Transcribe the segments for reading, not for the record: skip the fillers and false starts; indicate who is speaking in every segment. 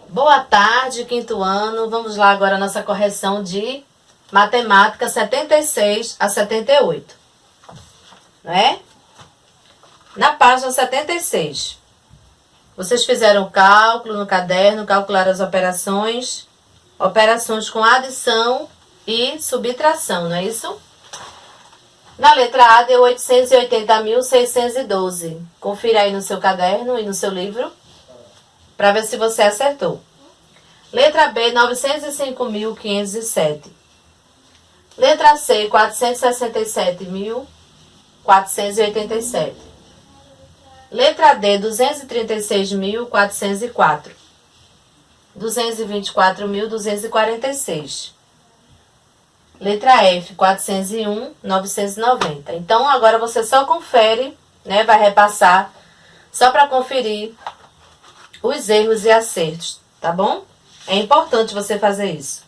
Speaker 1: Boa tarde, quinto ano. Vamos lá agora a nossa correção de matemática 76 a 78. Não é? Na página 76. Vocês fizeram o cálculo no caderno, calcularam as operações com adição e subtração, não é isso? Na letra A deu 880.612. Confira aí no seu caderno e no seu livro, para ver se você acertou. Letra B, 905.507. Letra C, 467.487. Letra D, 236.404. 224.246. Letra F, 401.990. Então, agora você só confere, né? Vai repassar, só para conferir os erros e acertos, tá bom? É importante você fazer isso.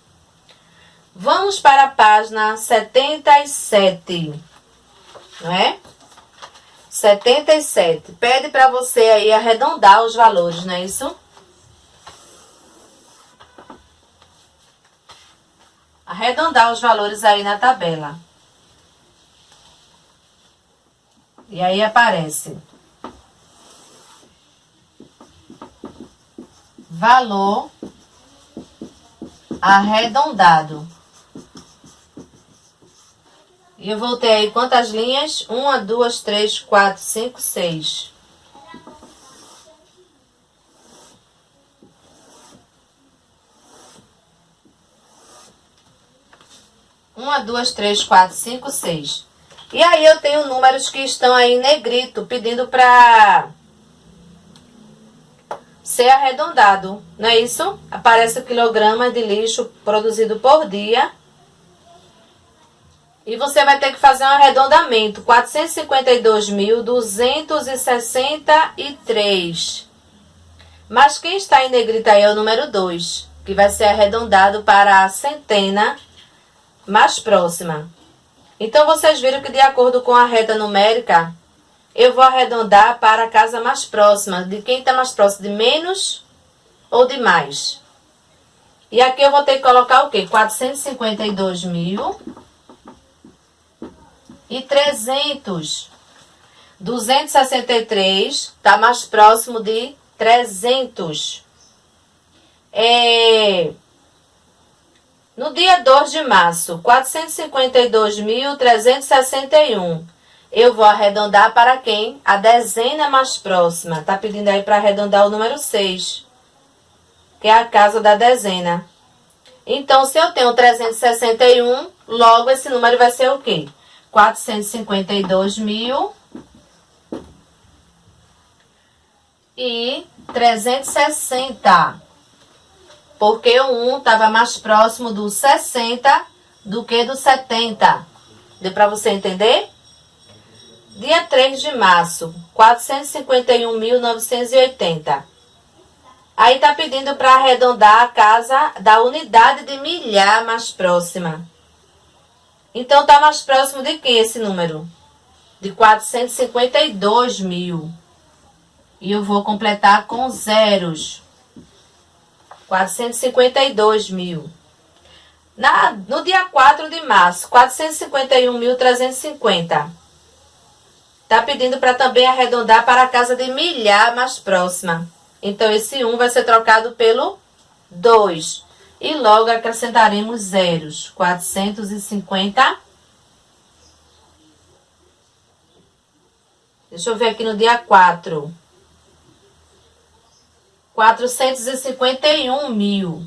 Speaker 1: Vamos para a página 77, não é? 77. Pede para você aí arredondar os valores, não é isso? Arredondar os valores aí na tabela. E aí aparece valor arredondado. E eu vou ter aí quantas linhas? 1, 2, 3, 4, 5, 6. Uma, duas, três, quatro, cinco, seis. E aí eu tenho números que estão aí em negrito, pedindo para ser arredondado, não é isso? Aparece o quilograma de lixo produzido por dia. E você vai ter que fazer um arredondamento. 452.263. Mas quem está em negrito aí é o número 2, que vai ser arredondado para a centena mais próxima. Então, vocês viram que de acordo com a reta numérica, eu vou arredondar para a casa mais próxima. De quem está mais próximo, de menos ou de mais? E aqui eu vou ter que colocar o quê? 452.300. 263 está mais próximo de 300. No dia 2 de março, 452.361. Eu vou arredondar para quem? A dezena mais próxima. Está pedindo aí para arredondar o número 6, que é a casa da dezena. Então, se eu tenho 361, logo esse número vai ser o quê? 452.360. Porque o 1 estava mais próximo do 60 do que do 70. Deu para você entender? Dia 3 de março, 451.980. Aí está pedindo para arredondar a casa da unidade de milhar mais próxima. Então, está mais próximo de quem esse número? De 452.000. E eu vou completar com zeros. 452.000. No dia 4 de março, 451.350. Está pedindo para também arredondar para a casa de milhar mais próxima. Então, esse 1 vai ser trocado pelo 2. E logo acrescentaremos zeros. 450. Deixa eu ver aqui no dia 4. 451.000.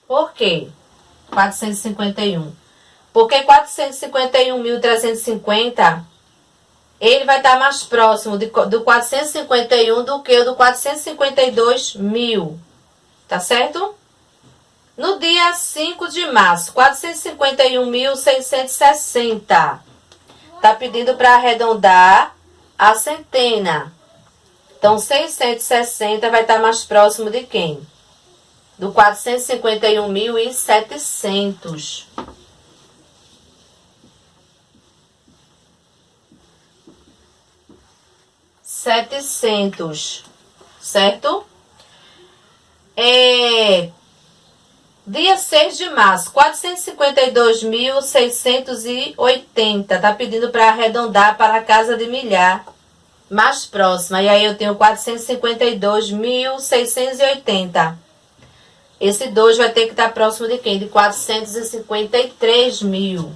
Speaker 1: Por quê? 451. Porque 451.350, ele vai estar mais próximo do 451 do que o do 452.000. Tá certo? No dia 5 de março, 451.660. Tá pedindo para arredondar a centena. Então, 660 vai estar mais próximo de quem? Do 451.700. 700, certo? Dia 6 de março, 452.680. Tá pedindo para arredondar para a casa de milhar mais próxima. E aí eu tenho 452.680. Esse 2 vai ter que estar próximo de quem? De 453 mil.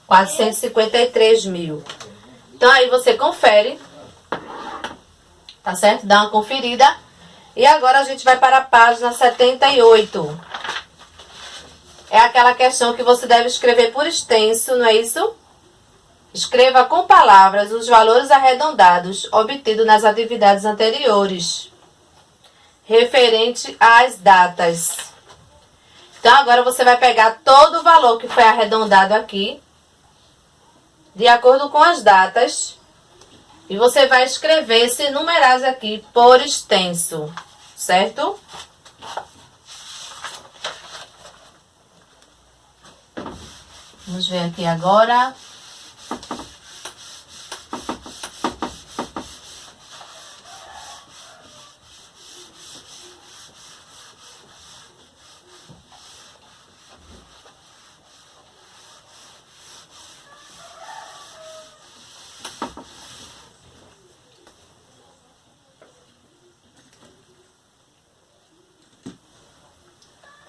Speaker 1: R$ 453.000. Então aí você confere, tá certo? Dá uma conferida. E agora a gente vai para a página 78. É aquela questão que você deve escrever por extenso, não é isso? Escreva com palavras os valores arredondados obtidos nas atividades anteriores, referente às datas. Então agora você vai pegar todo o valor que foi arredondado aqui, de acordo com as datas, e você vai escrever esse numerais aqui por extenso, certo? Vamos ver aqui agora.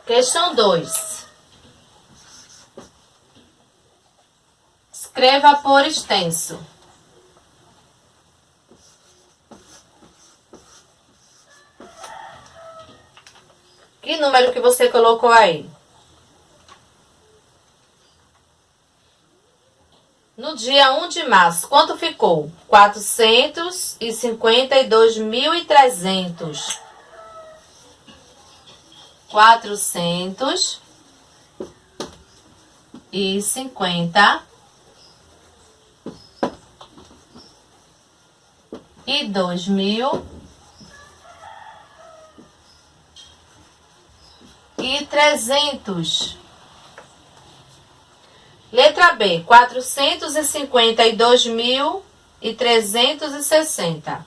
Speaker 1: Questão 2. Escreva por extenso. Que número que você colocou aí? No dia 1 de março, quanto ficou? 452.300. 452.300. Letra B, 452.360.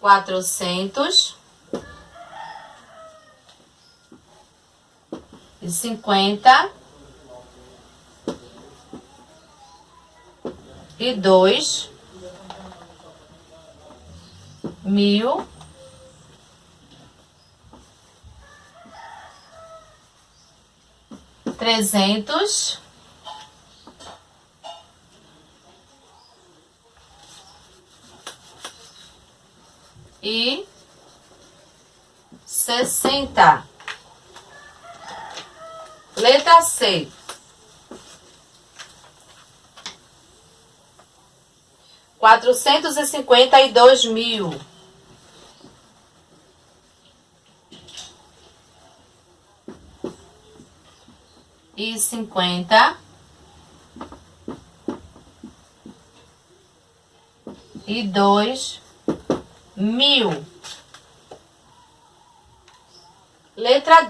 Speaker 1: 452.360. Letra C, 452.000. 452.000. Letra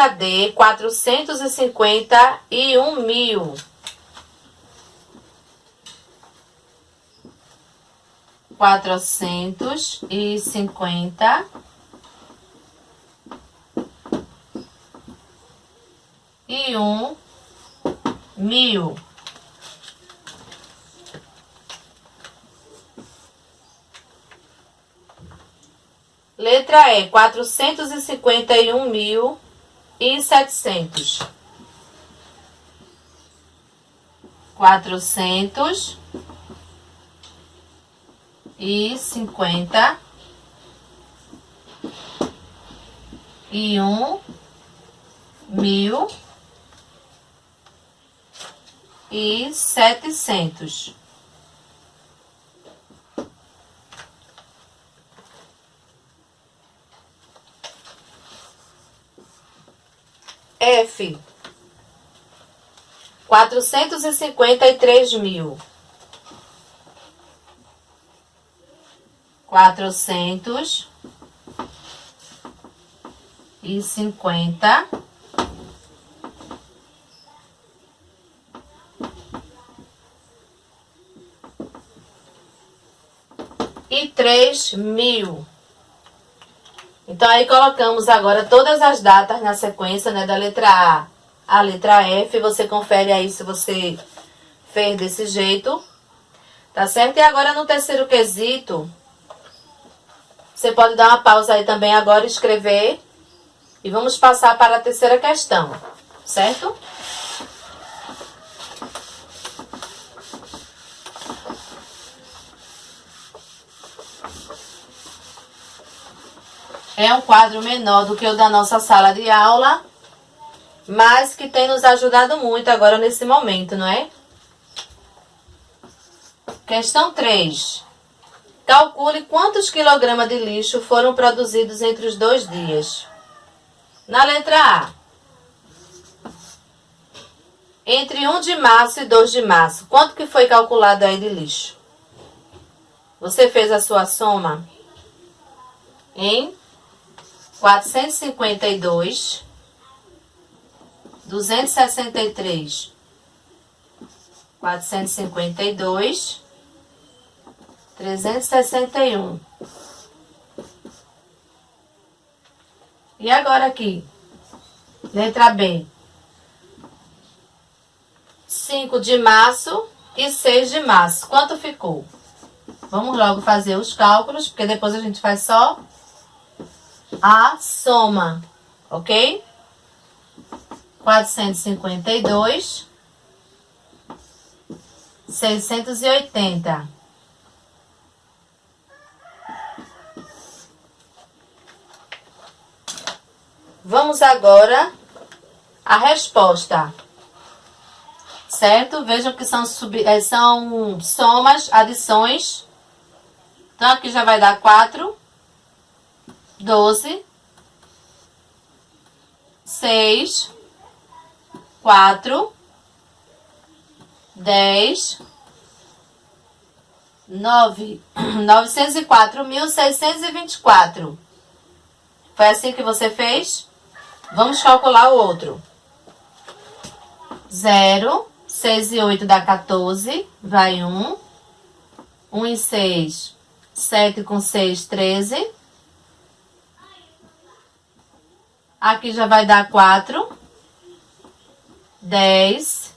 Speaker 1: D, 451.000. 451.000. Letra E, 451.700. 451.700. F, 453.000. 450 e 3.000. Então, aí colocamos agora todas as datas na sequência, né, da letra A à letra F. Você confere aí se você fez desse jeito, tá certo? E agora no terceiro quesito, você pode dar uma pausa aí também agora e escrever. E vamos passar para a terceira questão, certo? É um quadro menor do que o da nossa sala de aula, mas que tem nos ajudado muito agora nesse momento, não é? Questão 3. Calcule quantos quilogramas de lixo foram produzidos entre os 2 dias. Na letra A, entre 1 de março e 2 de março, quanto que foi calculado aí de lixo? Você fez a sua soma em 452, 263, 452, 361. E agora aqui, letra B. 5 de março e 6 de março. Quanto ficou? Vamos logo fazer os cálculos, porque depois a gente faz só a soma, ok? 452, 680. Vamos agora à resposta, certo? Vejam que são somas, adições. Então, aqui já vai dar 4, 12, 6, 4, 10, 904.624. Foi assim que você fez? Vamos calcular o outro. 0, 6 e 8 dá 14, vai 1. 1 e 6, 7 com 6, 13. Aqui já vai dar 4, 10,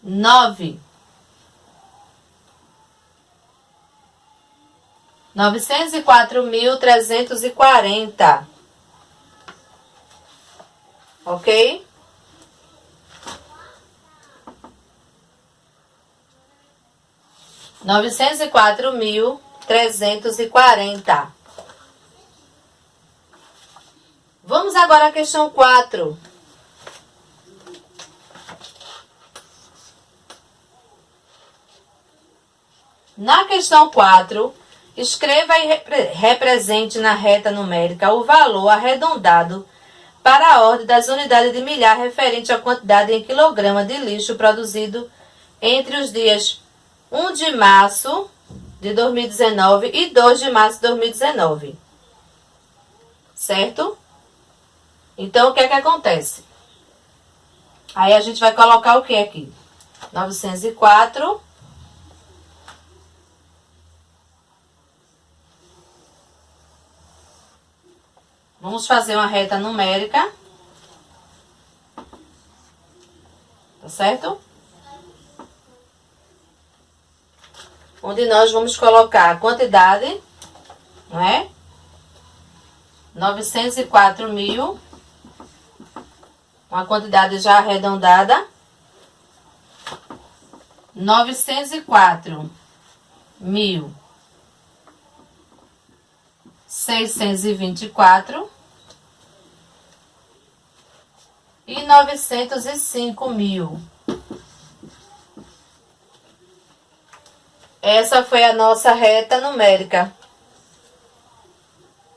Speaker 1: 9. 904.340. Ok? Novecentos e quatro mil 340. Vamos agora à questão 4. Na questão 4, escreva e represente na reta numérica o valor arredondado para a ordem das unidades de milhar referente à quantidade em quilograma de lixo produzido entre os dias 1 de março de 2019 e 2 de março de 2019. Certo? Então, o que é que acontece? Aí a gente vai colocar o que aqui? 904. Vamos fazer uma reta numérica. Tá certo? Onde nós vamos colocar a quantidade, não é? 904.000. Uma quantidade já arredondada. 904.624 e 905.000. Essa foi a nossa reta numérica.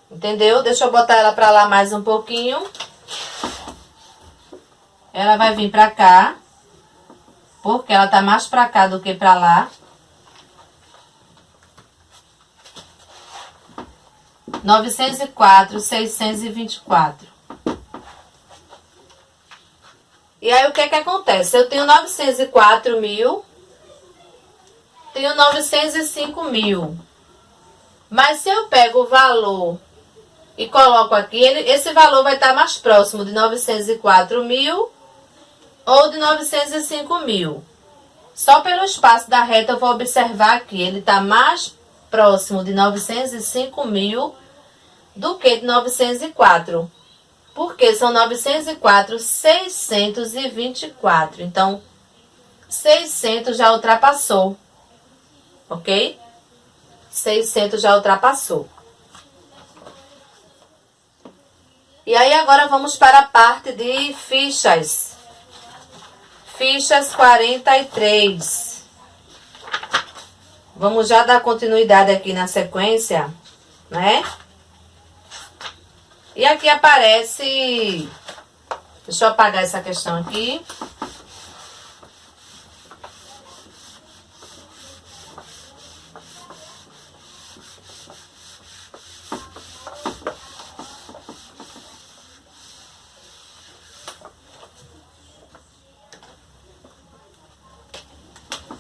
Speaker 1: Entendeu? Deixa eu botar ela pra lá mais um pouquinho. Ela vai vir pra cá, porque ela tá mais pra cá do que pra lá. 904.624. E aí, o que acontece? Eu tenho 904 mil, tenho 905 mil. Mas se eu pego o valor e coloco aqui, esse valor vai estar mais próximo de 904 mil ou de 905 mil. Só pelo espaço da reta eu vou observar aqui, ele está mais próximo de 905 mil do que de 904. Porque são 904.624. Então, 600 já ultrapassou. Ok? 600 já ultrapassou. E aí, agora vamos para a parte de fichas. Fichas 43. Vamos já dar continuidade aqui na sequência, né? E aqui aparece... Deixa eu apagar essa questão aqui.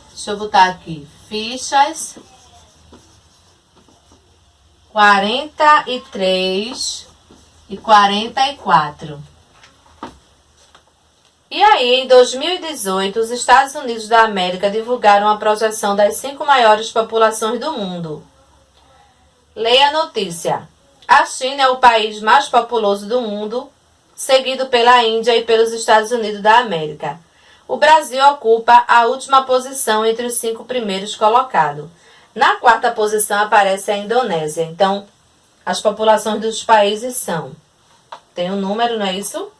Speaker 1: Deixa eu botar aqui. Fichas 43 e 44. E aí, em 2018, os Estados Unidos da América divulgaram a projeção das 5 maiores populações do mundo. Leia a notícia. A China é o país mais populoso do mundo, seguido pela Índia e pelos Estados Unidos da América. O Brasil ocupa a última posição entre os 5 primeiros colocados. Na 4ª posição aparece a Indonésia. Então, as populações dos países são... Tem um número, não é isso?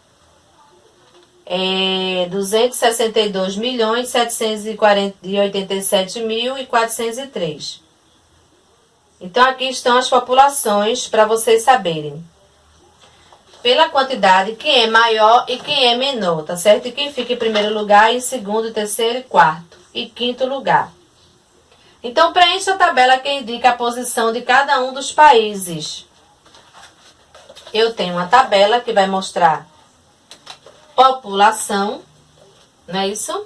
Speaker 1: 262.787.403. Então, aqui estão as populações para vocês saberem. Pela quantidade, quem é maior e quem é menor, tá certo? E quem fica em primeiro lugar, em segundo, terceiro, quarto e quinto lugar. Então, preencha a tabela que indica a posição de cada um dos países. Eu tenho uma tabela que vai mostrar população, não é isso?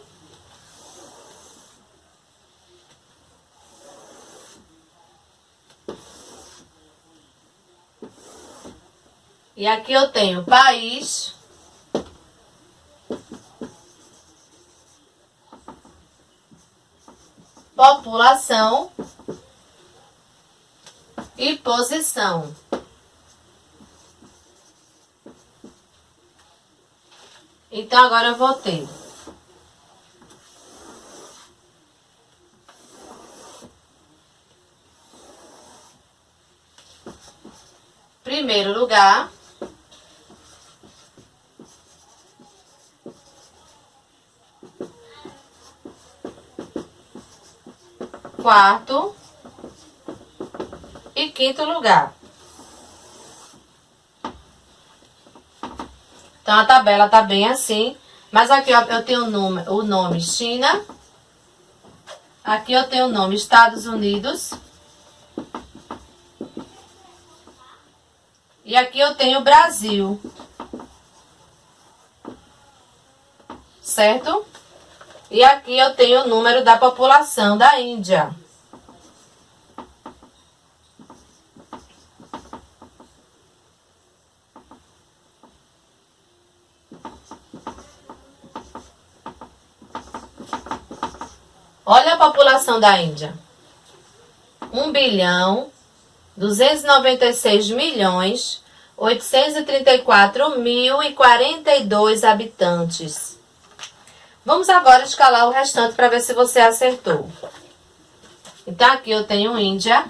Speaker 1: E aqui eu tenho país, população e posição. Então, agora eu vou ter primeiro lugar, quarto e quinto lugar. Então, a tabela tá bem assim. Mas aqui, ó, eu tenho o nome China. Aqui eu tenho o nome Estados Unidos. E aqui eu tenho Brasil. Certo? E aqui eu tenho o número da população da Índia. Olha a população da Índia. 1.296.834.042 habitantes. Vamos agora escalar o restante para ver se você acertou. Então, aqui eu tenho Índia.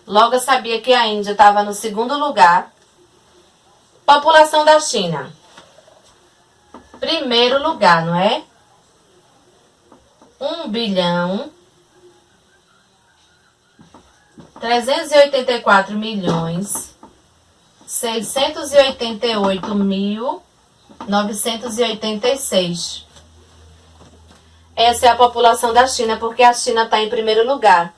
Speaker 1: Logo eu sabia que a Índia estava no segundo lugar. População da China. Primeiro lugar, não é? 1.384.688.986. Essa é a população da China, porque a China está em primeiro lugar.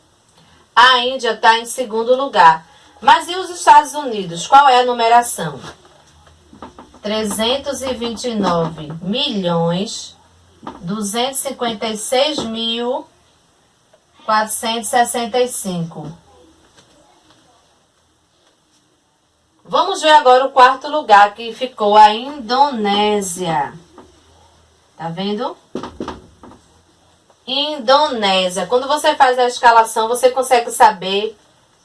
Speaker 1: A Índia está em segundo lugar. Mas e os Estados Unidos? Qual é a numeração? 329 milhões 256 mil 465. Vamos ver agora o quarto lugar, que ficou a Indonésia. Tá vendo? Indonésia. Quando você faz a escalação, você consegue saber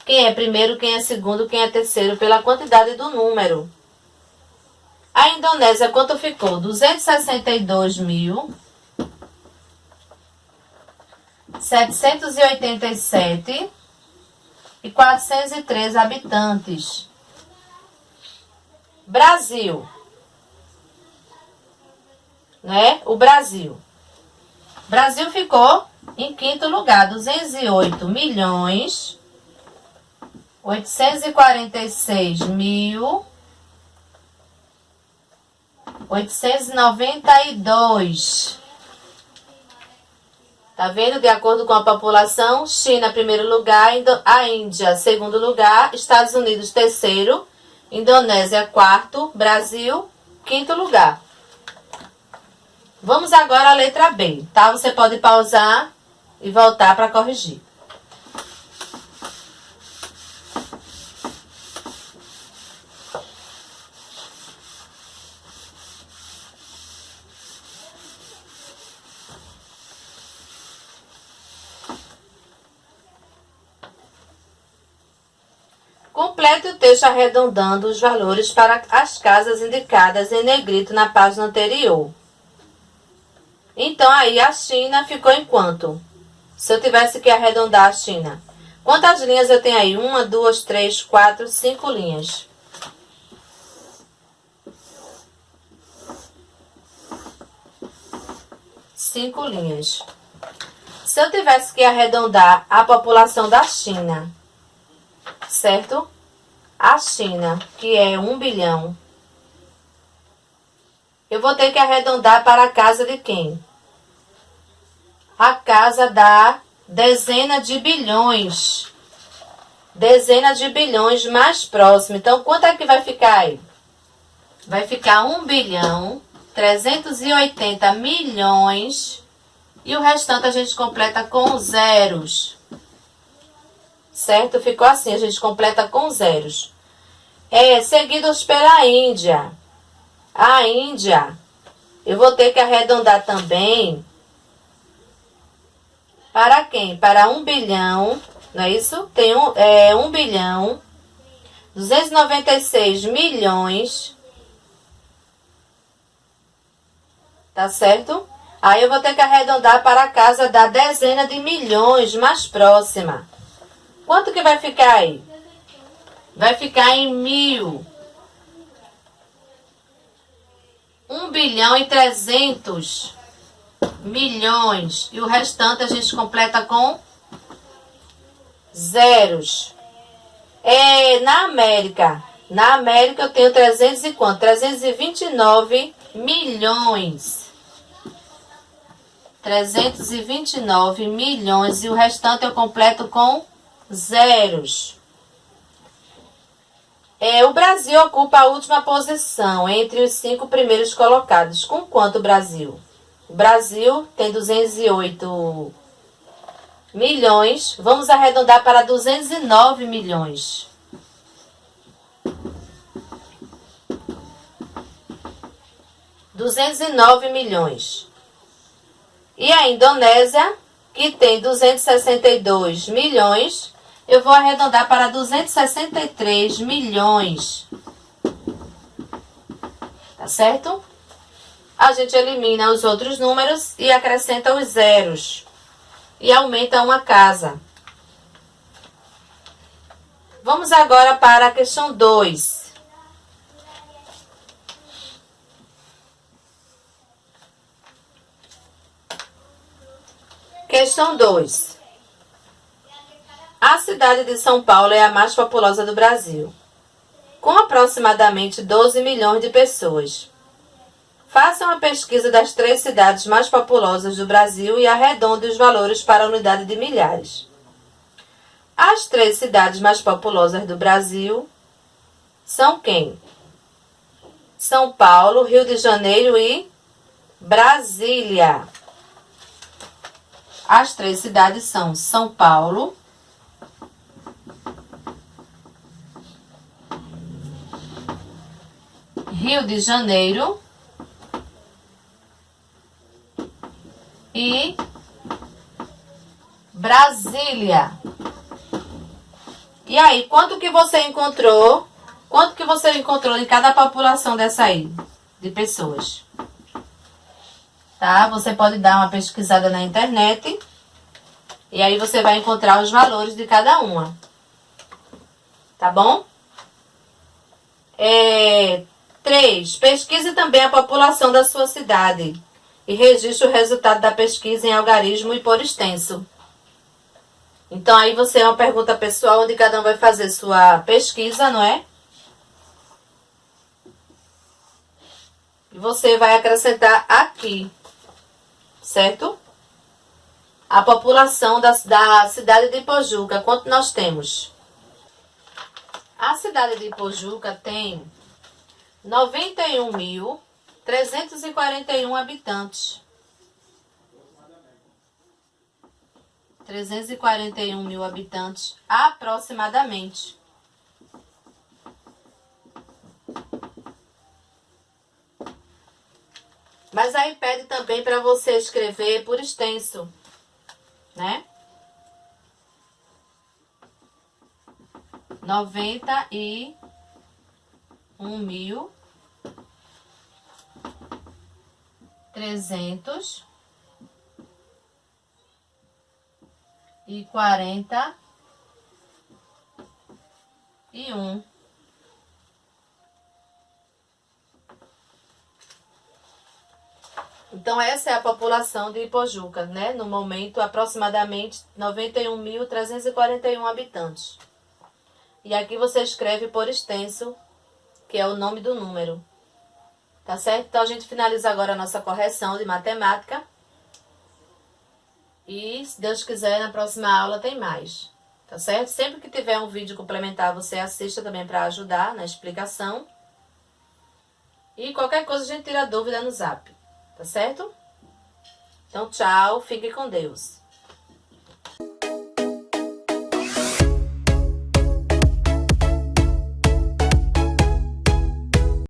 Speaker 1: quem é primeiro, quem é segundo, quem é terceiro, pela quantidade do número. A Indonésia, quanto ficou? 262.787 e 403 habitantes. Brasil, né? O Brasil. Brasil ficou em quinto lugar, 208 milhões 846 mil 892. Tá vendo? De acordo com a população, China primeiro lugar, a Índia segundo lugar, Estados Unidos terceiro, Indonésia quarto, Brasil quinto lugar. Vamos agora à letra B, tá? Você pode pausar e voltar para corrigir. Complete o texto arredondando os valores para as casas indicadas em negrito na página anterior. Então, aí a China ficou em quanto? Se eu tivesse que arredondar a China. Quantas linhas eu tenho aí? 1, 2, 3, 4, 5 linhas. Cinco linhas. Se eu tivesse que arredondar a população da China, certo? A China, que é 1 bilhão, eu vou ter que arredondar para a casa de quem? A casa da dezena de bilhões. Dezena de bilhões mais próximo. Então, quanto é que vai ficar aí? Vai ficar 1 bilhão, 380 milhões. E o restante a gente completa com zeros. Certo? Ficou assim, a gente completa com zeros. Seguidos pela Índia. A Índia, eu vou ter que arredondar também para quem? Para 1 bilhão, não é isso? Tem 1 bilhão, 296 milhões, tá certo? Aí eu vou ter que arredondar para a casa da dezena de milhões mais próxima. Quanto que vai ficar aí? Vai ficar em 1000. 1 bilhão e 300 milhões. E o restante a gente completa com zeros. Na América eu tenho 300 e quanto? 329 milhões. 329 milhões. E o restante eu completo com zeros. O Brasil ocupa a última posição entre os 5 primeiros colocados. Com quanto o Brasil? O Brasil tem 208 milhões. Vamos arredondar para 209 milhões. $209 milhões. E a Indonésia, que tem 262 milhões... Eu vou arredondar para 263 milhões. Tá certo? A gente elimina os outros números e acrescenta os zeros. E aumenta uma casa. Vamos agora para a questão 2. Questão 2. A cidade de São Paulo é a mais populosa do Brasil, com aproximadamente 12 milhões de pessoas. Faça uma pesquisa das 3 cidades mais populosas do Brasil e arredonde os valores para a unidade de milhares. As 3 cidades mais populosas do Brasil são quem? São Paulo, Rio de Janeiro e Brasília. As 3 cidades são São Paulo, Rio de Janeiro e Brasília. E aí, quanto que você encontrou? Quanto que você encontrou em cada população dessa aí, de pessoas? Tá? Você pode dar uma pesquisada na internet e aí você vai encontrar os valores de cada uma. Tá bom? 3. Pesquise também a população da sua cidade e registre o resultado da pesquisa em algarismo e por extenso. Então, aí você é uma pergunta pessoal onde cada um vai fazer sua pesquisa, não é? E você vai acrescentar aqui, certo? A população da cidade de Ipojuca, quanto nós temos? A cidade de Ipojuca tem 91.341 habitantes. 341 mil habitantes, aproximadamente. Mas aí pede também para você escrever por extenso, né? 91.341. Então, essa é a população de Ipojuca, né? No momento, aproximadamente 91.341 habitantes. E aqui você escreve por extenso, que é o nome do número. Tá certo? Então, a gente finaliza agora a nossa correção de matemática. E, se Deus quiser, na próxima aula tem mais. Tá certo? Sempre que tiver um vídeo complementar, você assista também para ajudar na explicação. E qualquer coisa a gente tira dúvida no Zap. Tá certo? Então, tchau. Fique com Deus.